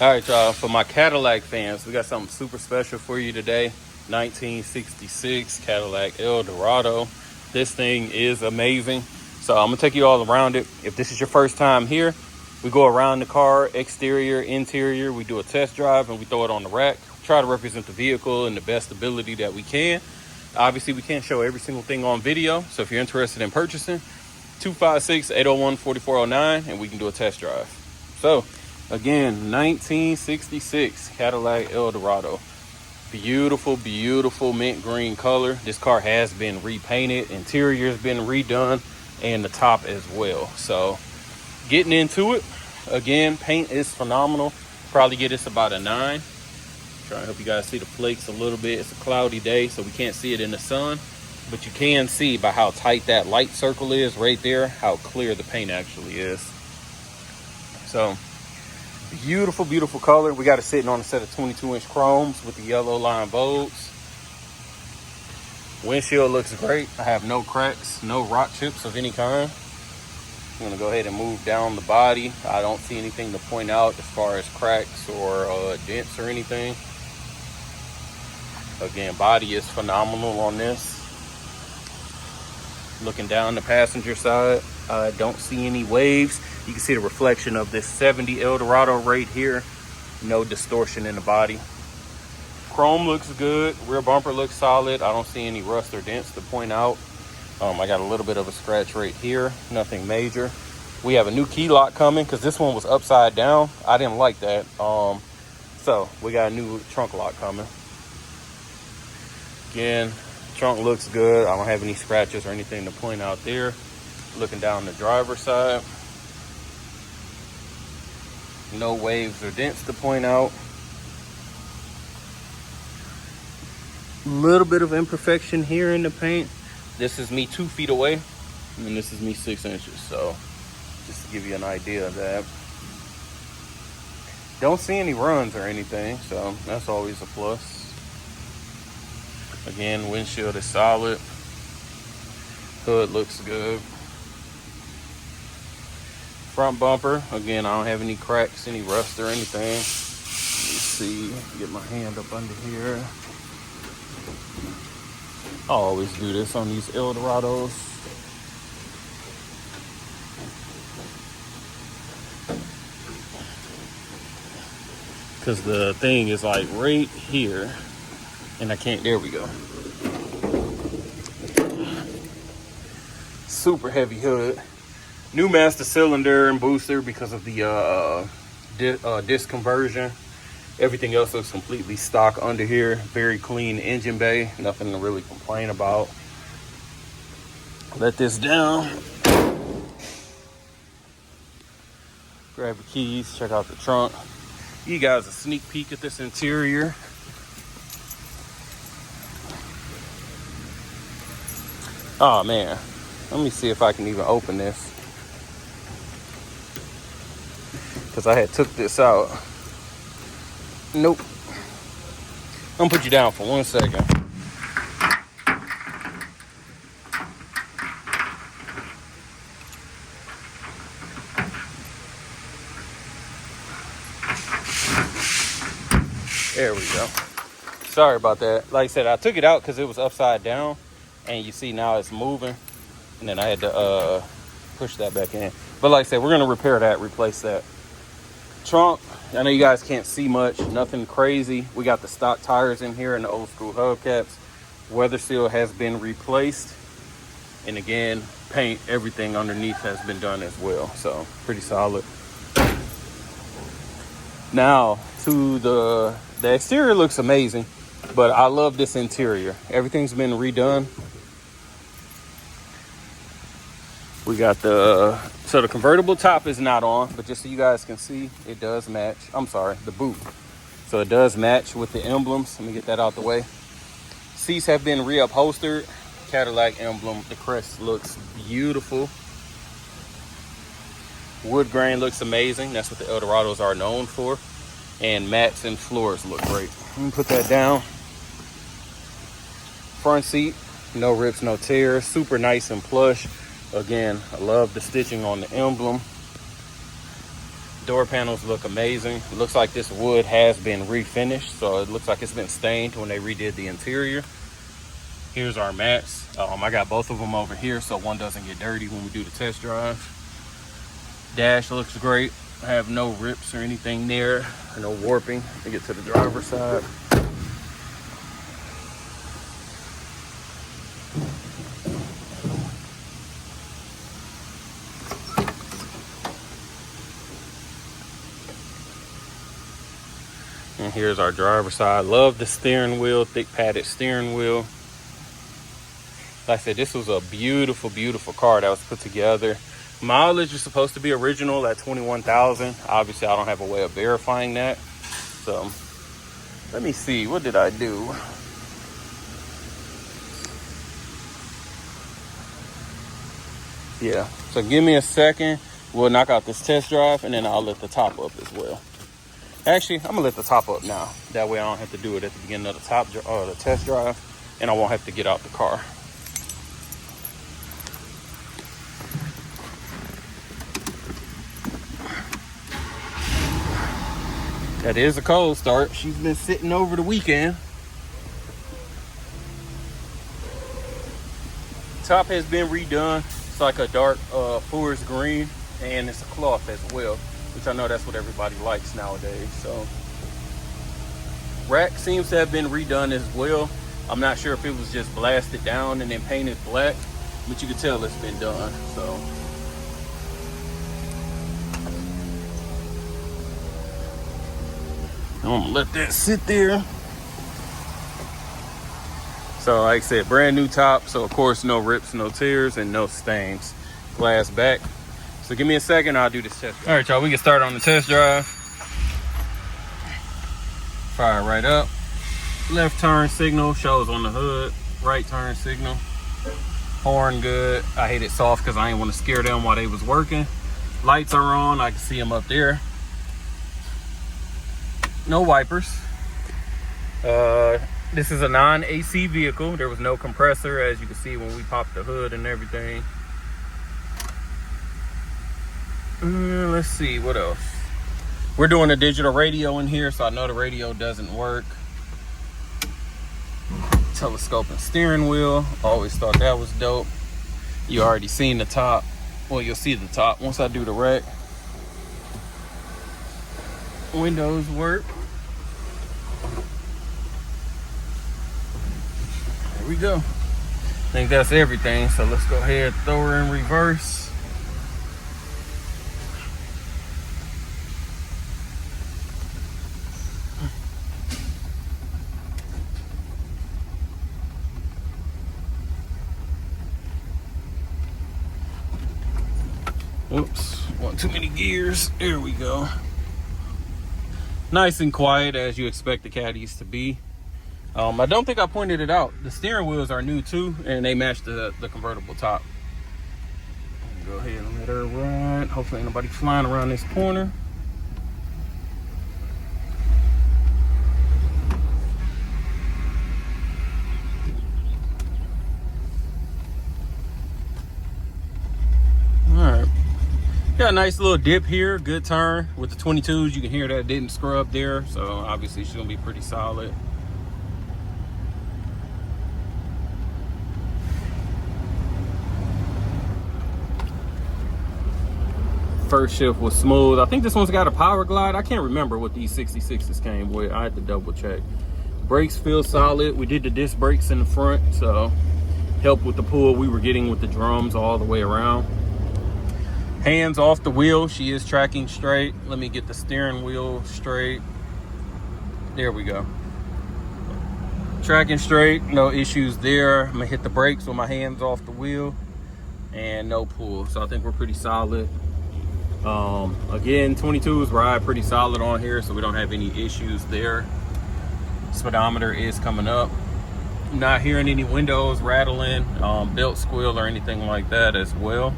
All right, y'all, for my Cadillac fans, we got something super special for you today. 1966 Cadillac Eldorado. This thing is amazing. So I'm gonna take you all around it. If this is your first time here, we go around the car, exterior, interior. We do a test drive and we throw it on the rack. Try to represent the vehicle in the best ability that we can. Obviously, we can't show every single thing on video. So if you're interested in purchasing, 256-801-4409, and we can do a test drive. So again, 1966 Cadillac Eldorado. Beautiful, beautiful mint green color. This car has been repainted. Interior has been redone, and the top as well. So getting into it, again, paint is phenomenal. Probably get this about a 9. Trying to help you guys see the flakes a little bit. It's a cloudy day, so we can't see it in the sun. But you can see by how tight that light circle is right there, how clear the paint actually is. So beautiful, beautiful color. We got it sitting on a set of 22-inch chromes with the yellow line vogues. Windshield looks great. I have no cracks, no rock chips of any kind. I'm gonna go ahead and move down the body. I don't see anything to point out as far as cracks or dents or anything. Again, body is phenomenal on this. Looking down the passenger side, I don't see any waves. You can see the reflection of this 70 Eldorado right here. No distortion in the body. Chrome looks good. Rear bumper looks solid. I don't see any rust or dents to point out. I got a little bit of a scratch right here. Nothing major. We have a new key lock coming because this one was upside down. I didn't like that. So we got a new trunk lock coming. Again, trunk looks good. I don't have any scratches or anything to point out there. Looking down the driver's side. No waves or dents to point out. Little bit of imperfection here in the paint. This is me 2 feet away, and this is me 6 inches. So just to give you an idea of that. Don't see any runs or anything, so that's always a plus. Again, windshield is solid. Hood looks good. Front bumper, again, I don't have any cracks, any rust or anything. Let me see, get my hand up under here. I always do this on these Eldorados. Because the thing is like right here. And I can't, there we go. Super heavy hood. New master cylinder and booster because of the disc conversion. Everything else looks completely stock under here. Very clean engine bay. Nothing to really complain about. Let this down. Grab the keys. Check out the trunk. You guys a sneak peek at this interior. Oh man. Let me see if I can even open this. Because I had took this out. Nope. I'm gonna put you down for 1 second. There we go. Sorry about that. Like I said, I took it out because it was upside down. And you see now it's moving. And then I had to push that back in. But like I said, we're gonna repair that, replace that. Trunk, I know you guys can't see much, nothing crazy. We got the stock tires in here and the old school hubcaps. Weather seal has been replaced. And again, paint, everything underneath has been done as well. So pretty solid. Now to the exterior looks amazing, but I love this interior. Everything's been redone. We got so the convertible top is not on, but just so you guys can see, it does match. I'm sorry, the boot. So it does match with the emblems. Let me get that out the way. Seats have been reupholstered. Cadillac emblem, the crest looks beautiful. Wood grain looks amazing. That's what the Eldorados are known for. And mats and floors look great. Let me put that down. Front seat, no rips, no tears. Super nice and plush. Again, I love the stitching on the emblem. door panels look amazing. It looks like this wood has been refinished, so it looks like it's been stained when they redid the interior. Here's our mats. I got both of them over here so one doesn't get dirty when we do the test drive. Dash looks great. I have no rips or anything there, no warping. Let me get to the driver's side. And here's our driver's side. Love the steering wheel, thick padded steering wheel. Like I said, this was a beautiful, beautiful car that was put together. Mileage is supposed to be original at 21,000. Obviously, I don't have a way of verifying that. So, let me see. What did I do? Yeah. So, give me a second. We'll knock out this test drive, and then I'll let the top up as well. Actually, I'm gonna let the top up now. That way I don't have to do it at the beginning of the test drive, and I won't have to get out the car. That is a cold start. She's been sitting over the weekend. Top has been redone. It's like a dark forest green, and it's a cloth as well, which I know that's what everybody likes nowadays. So rack seems to have been redone as well. I'm not sure if it was just blasted down and then painted black, but you can tell it's been done. So I'm gonna let that sit there. So like I said, brand new top, so of course no rips, no tears, and no stains. Glass back. So give me a second, I'll do this test drive. All right, y'all, we can start on the test drive. Fire right up. Left turn signal shows on the hood. Right turn signal. Horn good. I hate it soft because I ain't want to scare them while they was working. Lights are on, I can see them up there. No wipers. This is a non-AC vehicle. There was no compressor, as you can see when we popped the hood and everything. Let's see, what else? We're doing a digital radio in here, so I know the radio doesn't work. Telescoping steering wheel. Always thought that was dope. You already seen the top. Well, you'll see the top once I do the rack. Windows work. There we go. I think that's everything, so let's go ahead and throw her in reverse. Oops, one too many gears. There we go. Nice and quiet, as you expect the Caddies to be. I don't think I pointed it out. The steering wheels are new too, and they match the convertible top. Go ahead and let her run. Hopefully ain't nobody flying around this corner. Alright. Got a nice little dip here, good turn. With the 22s, you can hear that didn't scrub there, so obviously she's gonna be pretty solid. First shift was smooth. I think this one's got a power glide. I can't remember what these 66s came with. I had to double check. Brakes feel solid. We did the disc brakes in the front, so helped with the pull we were getting with the drums all the way around. Hands off the wheel. She is tracking straight. Let me get the steering wheel straight. There we go. Tracking straight, no issues there. I'm gonna hit the brakes with my hands off the wheel and no pull. So I think we're pretty solid. Again, 22s ride pretty solid on here, so we don't have any issues there. Speedometer is coming up. Not hearing any windows rattling, belt squeal or anything like that as well.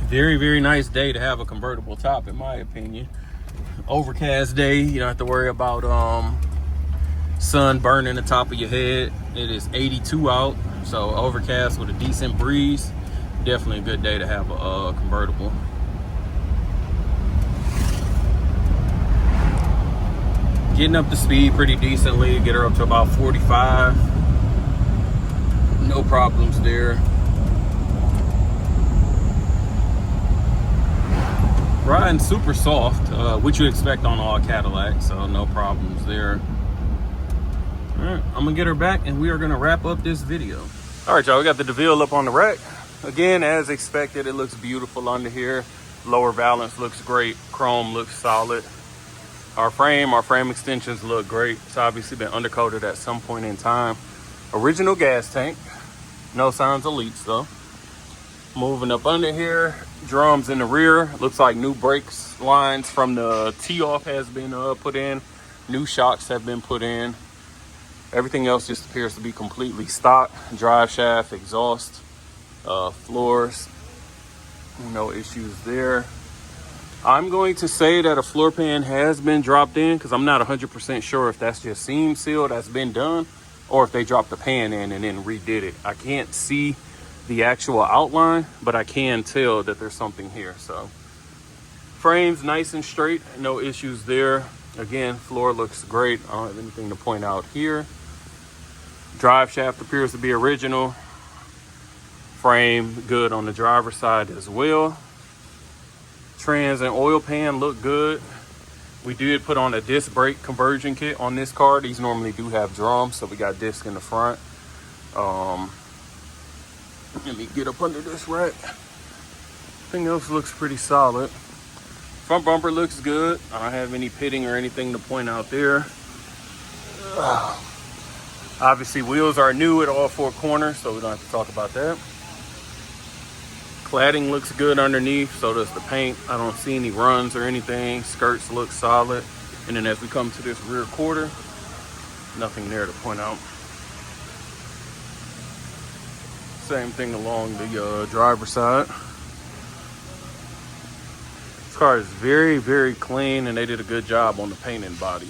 Very, very nice day to have a convertible top, in my opinion. Overcast day, you don't have to worry about sun burning the top of your head. It is 82 out, so overcast with a decent breeze. Definitely a good day to have a convertible. Getting up to speed pretty decently. Get her up to about 45. No problems there. Riding super soft, which you expect on all Cadillacs, so no problems there. All right, I'm gonna get her back and we are gonna wrap up this video. All right, y'all, we got the DeVille up on the rack. Again, as expected, it looks beautiful under here. Lower valance looks great. Chrome looks solid. Our frame extensions look great. It's obviously been undercoated at some point in time. Original gas tank. No signs of leaks though. Moving up under here, drums in the rear. Looks like new brakes lines from the tee-off has been put in. New shocks have been put in. Everything else just appears to be completely stock. Drive shaft, exhaust, floors. No issues there. I'm going to say that a floor pan has been dropped in because I'm not 100% sure if that's just seam seal that's been done or if they dropped the pan in and then redid it. I can't see the actual outline, but I can tell that there's something here. So frame's nice and straight, no issues there. Again, floor looks great. I don't have anything to point out here. Drive shaft appears to be original. Frame good on the driver's side as well. Trans and oil pan look good. We did put on a disc brake conversion kit on this car. These normally do have drums, so we got disc in the front. Let me get up under this rack. Everything else looks pretty solid. Front bumper looks good. I don't have any pitting or anything to point out there. Obviously, wheels are new at all four corners, so we don't have to talk about that. Cladding looks good underneath, so does the paint. I don't see any runs or anything. Skirts look solid. And then as we come to this rear quarter, nothing there to point out. Same thing along the driver's side. This car is very, very clean, and they did a good job on the paint and body.